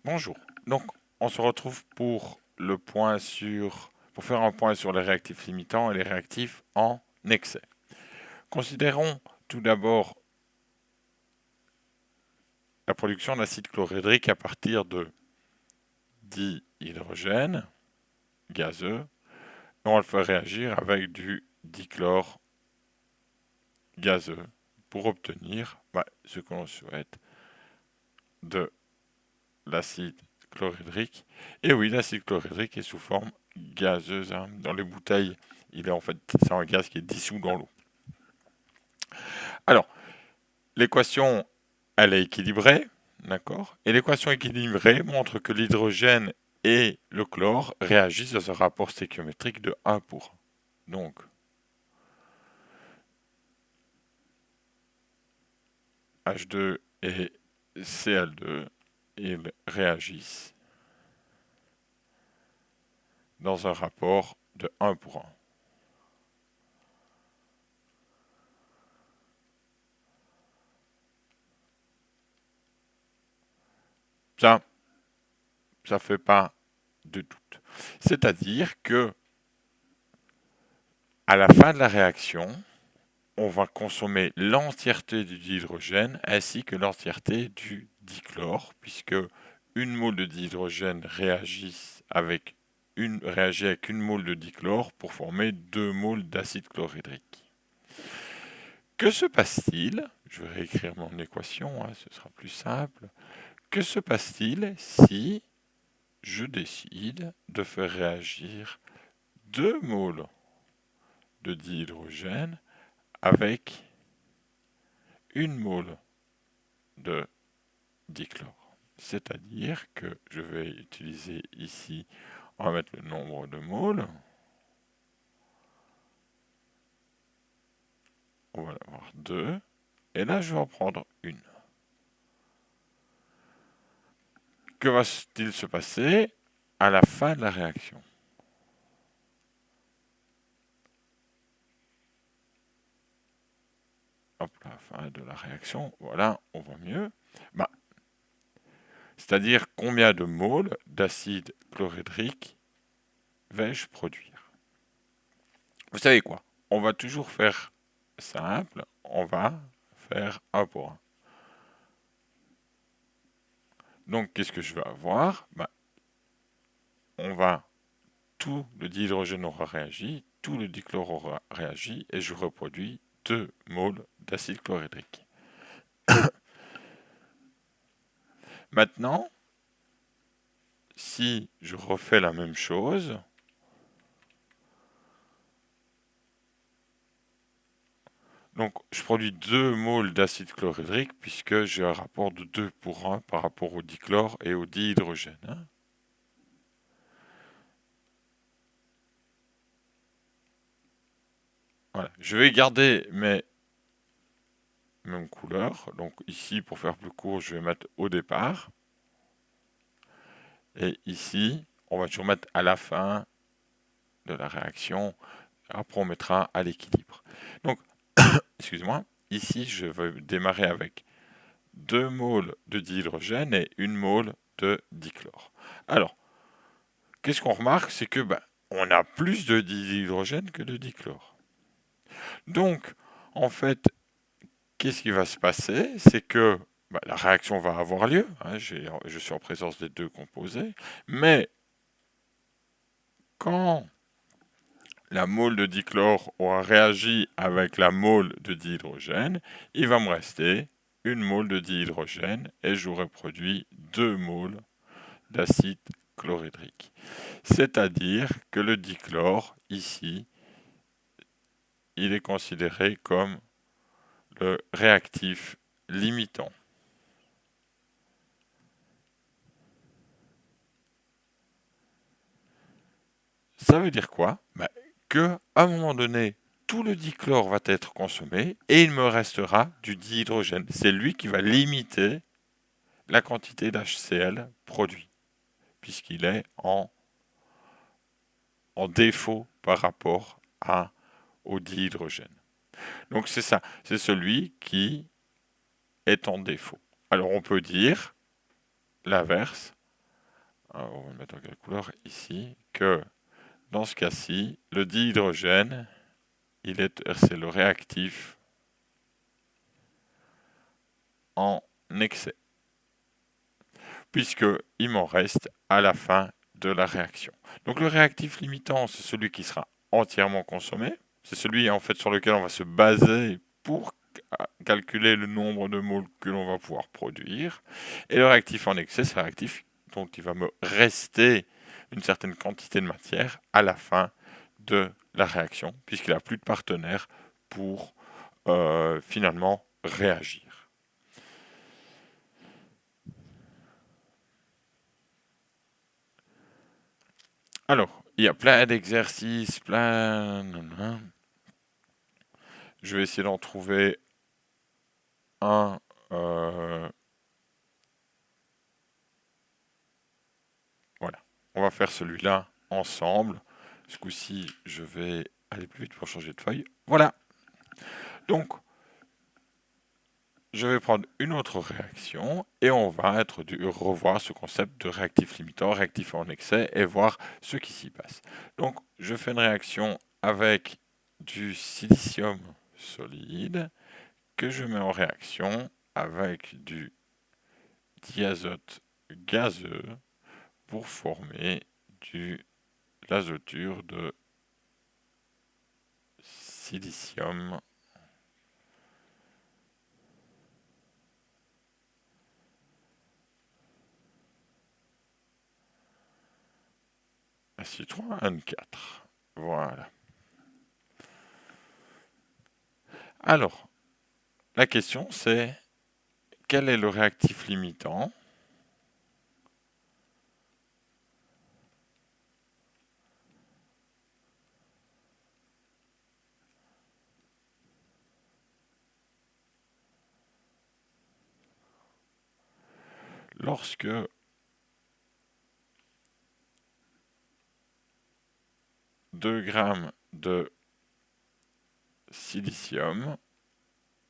Bonjour. Donc, on se retrouve pour faire un point sur les réactifs limitants et les réactifs en excès. Considérons tout d'abord la production d'acide chlorhydrique à partir de dihydrogène gazeux, et on le fait réagir avec du dichlore gazeux pour obtenir ce que l'on souhaite de l'acide chlorhydrique. Et oui, l'acide chlorhydrique est sous forme gazeuse, hein. Dans les bouteilles, c'est un gaz qui est dissous dans l'eau. Alors, l'équation, elle est équilibrée, d'accord? Et l'équation équilibrée montre que l'hydrogène et le chlore réagissent dans un rapport stéchiométrique de 1 pour 1. Donc, H2 et Cl2, ils réagissent dans un rapport de 1 pour 1. Ça fait pas de doute. C'est-à-dire que à la fin de la réaction, on va consommer l'entièreté du dihydrogène ainsi que l'entièreté du dichlore, puisque une mole de dihydrogène réagit avec une mole de dichlore pour former 2 moles d'acide chlorhydrique. Que se passe-t-il? Je vais réécrire mon équation, hein, ce sera plus simple. Que se passe-t-il si je décide de faire réagir 2 moles de dihydrogène avec une mole de dichlore? C'est-à-dire que je vais utiliser ici, on va mettre le nombre de moles. On va avoir 2. Et là, je vais en prendre une. Que va-t-il se passer à la fin de la réaction? Hop, à la fin de la réaction, voilà, on voit mieux. C'est-à-dire combien de moles d'acide chlorhydrique vais-je produire? Vous savez quoi? On va toujours faire simple, on va faire 1 pour 1. Donc, qu'est-ce que je vais avoir? Tout le dihydrogène aura réagi, tout le dichlore aura réagi, et je reproduis 2 moles d'acide chlorhydrique. Maintenant, si je refais la même chose, donc je produis 2 moles d'acide chlorhydrique puisque j'ai un rapport de 2 pour 1 par rapport au dichlore et au dihydrogène, hein. Voilà. Je vais garder mes mêmes couleurs. Donc ici, pour faire plus court, je vais mettre au départ. Et ici, on va toujours mettre à la fin de la réaction. Après, on mettra à l'équilibre. Donc, excuse-moi, ici, je vais démarrer avec 2 moles de dihydrogène et 1 mole de dichlore. Alors, qu'est-ce qu'on remarque? C'est que on a plus de dihydrogène que de dichlore. Donc, en fait, qu'est-ce qui va se passer? C'est que la réaction va avoir lieu, hein, je suis en présence des deux composés, mais quand la mole de dichlore aura réagi avec la mole de dihydrogène, il va me rester une mole de dihydrogène et j'aurai produit 2 moles d'acide chlorhydrique. C'est-à-dire que le dichlore, ici, il est considéré comme le réactif limitant. Ça veut dire quoi? Que à un moment donné, tout le dichlore va être consommé et il me restera du dihydrogène. C'est lui qui va limiter la quantité d'HCl produit, puisqu'il est en défaut par rapport au dihydrogène. Donc c'est ça, c'est celui qui est en défaut. Alors on peut dire l'inverse, Alors, on va le mettre en quelle couleur ici, que dans ce cas-ci, le dihydrogène, c'est le réactif en excès, puisqu'il m'en reste à la fin de la réaction. Donc le réactif limitant, c'est celui qui sera entièrement consommé. C'est celui en fait sur lequel on va se baser pour calculer le nombre de moles que l'on va pouvoir produire. Et le réactif en excès, c'est le réactif dont il va me rester une certaine quantité de matière à la fin de la réaction, puisqu'il n'a plus de partenaire pour finalement réagir. Alors, il y a plein d'exercices, plein... Je vais essayer d'en trouver un. Voilà. On va faire celui-là ensemble. Ce coup-ci, je vais aller plus vite pour changer de feuille. Voilà. Donc, je vais prendre une autre réaction et on va revoir ce concept de réactif limitant, réactif en excès et voir ce qui s'y passe. Donc, je fais une réaction avec du silicium solide que je mets en réaction avec du diazote gazeux pour former de l'azoture de silicium N4. Voilà. Alors, la question c'est quel est le réactif limitant ? Lorsque deux grammes de silicium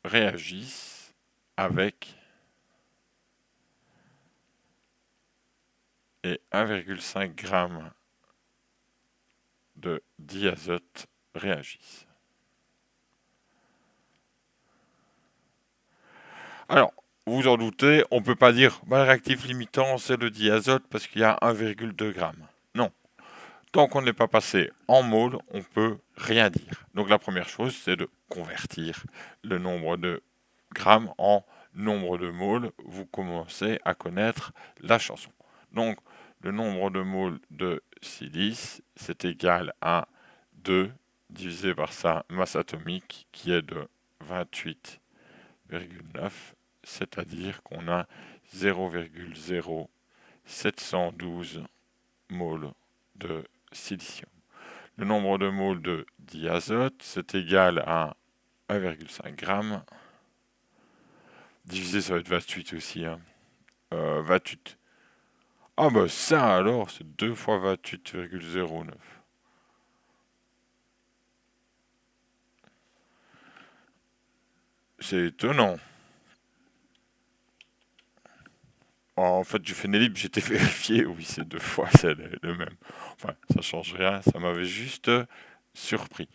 réagissent avec et 1,5 g de diazote réagissent. Alors, vous en doutez, on ne peut pas dire le réactif limitant c'est le diazote parce qu'il y a 1,2 g. Non. Tant qu'on n'est pas passé en moles, on ne peut rien dire. Donc la première chose, c'est de convertir le nombre de grammes en nombre de moles. Vous commencez à connaître la chanson. Donc le nombre de moles de silice, c'est égal à 2 divisé par sa masse atomique qui est de 28,9, c'est-à-dire qu'on a 0,0712 moles de silicium. Le nombre de moles de diazote, c'est égal à 1,5 g. Divisé, ça va être 28 aussi. 28. Ah bah ça alors, c'est 2 fois 28,09. C'est étonnant. En fait, du libre, j'étais vérifié. Oui, c'est 2 fois, c'est le même. Enfin, ça change rien, ça m'avait juste surpris.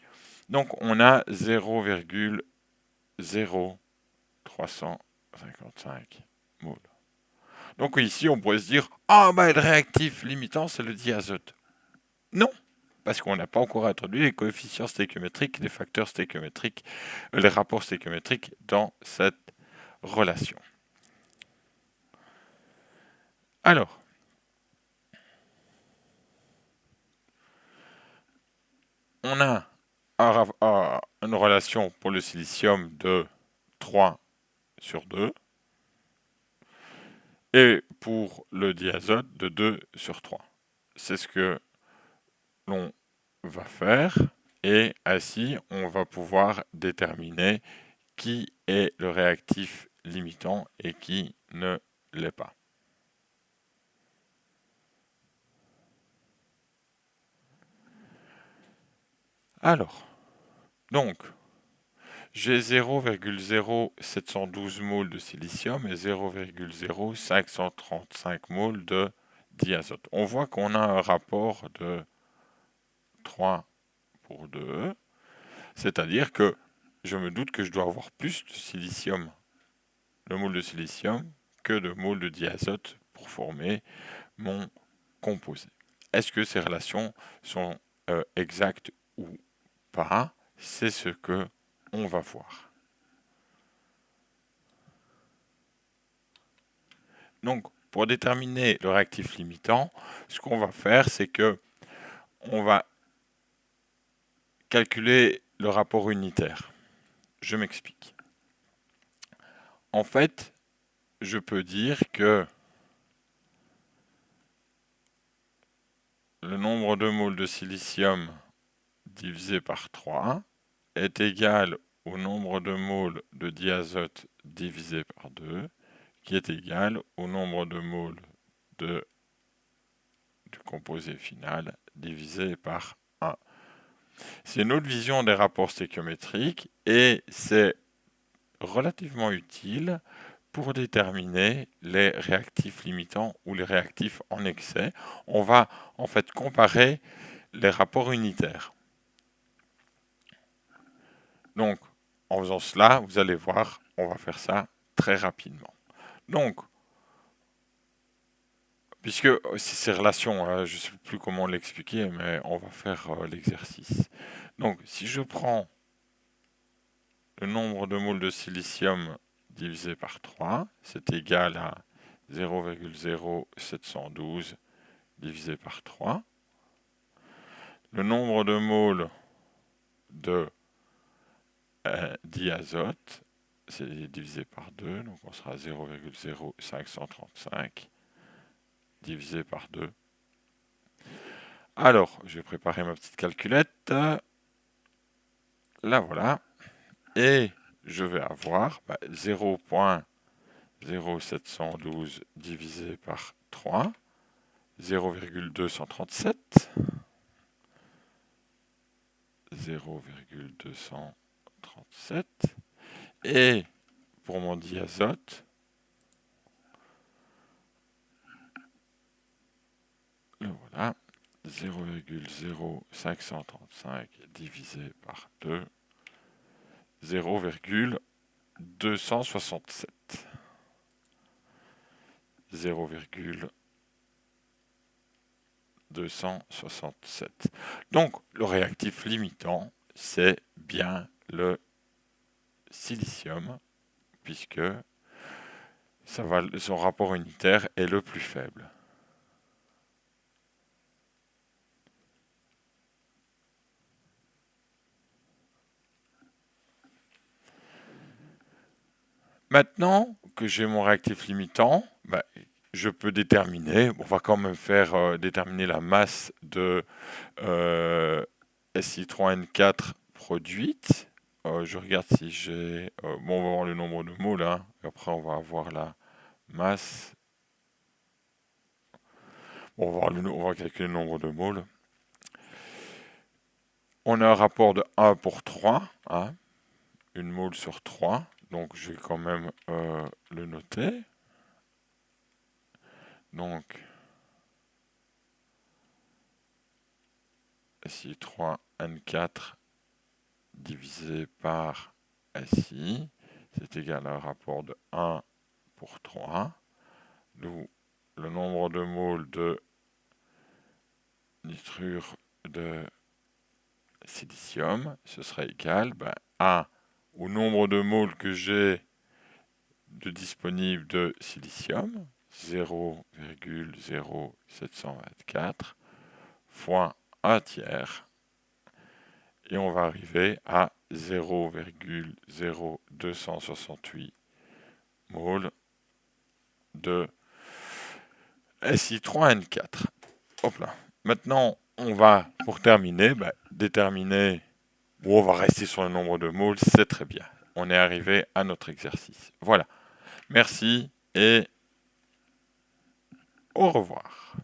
Donc, on a 0,0355 moles. Donc ici, on pourrait se dire, ah bah le réactif limitant, c'est le diazote. Non, parce qu'on n'a pas encore introduit les coefficients stéchiométriques, les facteurs stéchiométriques, les rapports stéchiométriques dans cette relation. Alors, on a une relation pour le silicium de 3/2 et pour le diazote de 2/3. C'est ce que l'on va faire et ainsi on va pouvoir déterminer qui est le réactif limitant et qui ne l'est pas. Alors, donc, j'ai 0,0712 moles de silicium et 0,0535 moles de diazote. On voit qu'on a un rapport de 3 pour 2, c'est-à-dire que je me doute que je dois avoir plus de silicium, de moules de silicium, que de moules de diazote pour former mon composé. Est-ce que ces relations sont exactes ou pas? C'est ce que on va voir. Donc, pour déterminer le réactif limitant, ce qu'on va faire, c'est que on va calculer le rapport unitaire. Je m'explique. En fait, je peux dire que le nombre de moles de silicium divisé par 3 est égal au nombre de moles de diazote divisé par 2, qui est égal au nombre de moles du composé final divisé par 1. C'est une autre vision des rapports stéchiométriques et c'est relativement utile pour déterminer les réactifs limitants ou les réactifs en excès. On va en fait comparer les rapports unitaires. Donc, en faisant cela, vous allez voir, on va faire ça très rapidement. Donc, puisque ces relations, je ne sais plus comment l'expliquer, mais on va faire l'exercice. Donc, si je prends le nombre de moles de silicium divisé par 3, c'est égal à 0,0712 divisé par 3. Le nombre de moles de diazote, c'est divisé par 2, donc on sera 0,0535 divisé par 2. Alors, je vais préparer ma petite calculette. Là, voilà. Et je vais avoir 0,0712 divisé par 3, 0,237. 0,237. Et pour mon diazote, le voilà, 0,0535 divisé par 2, 0,267. 0,267. Donc, le réactif limitant, c'est bien le silicium, puisque son rapport unitaire est le plus faible. Maintenant que j'ai mon réactif limitant, je peux déterminer, on va quand même faire déterminer la masse de Si3N4 produite. Je regarde si j'ai... bon, on va voir le nombre de moles, hein, et après on va avoir la masse. Bon, on va calculer le nombre de moles. On a un rapport de 1 pour 3, hein, une mole sur 3, donc je vais quand même le noter. Donc, Si3N4 divisé par SI, c'est égal à un rapport de 1 pour 3, d'où le nombre de moles de nitrure de silicium, ce serait égal à au nombre de moles que j'ai de disponible de silicium, 0,0724 fois 1 tiers, et on va arriver à 0,0268 moles de Si3N4. Hop là. Maintenant, on va, pour terminer, déterminer, ou on va rester sur le nombre de moles, c'est très bien. On est arrivé à notre exercice. Voilà. Merci et au revoir.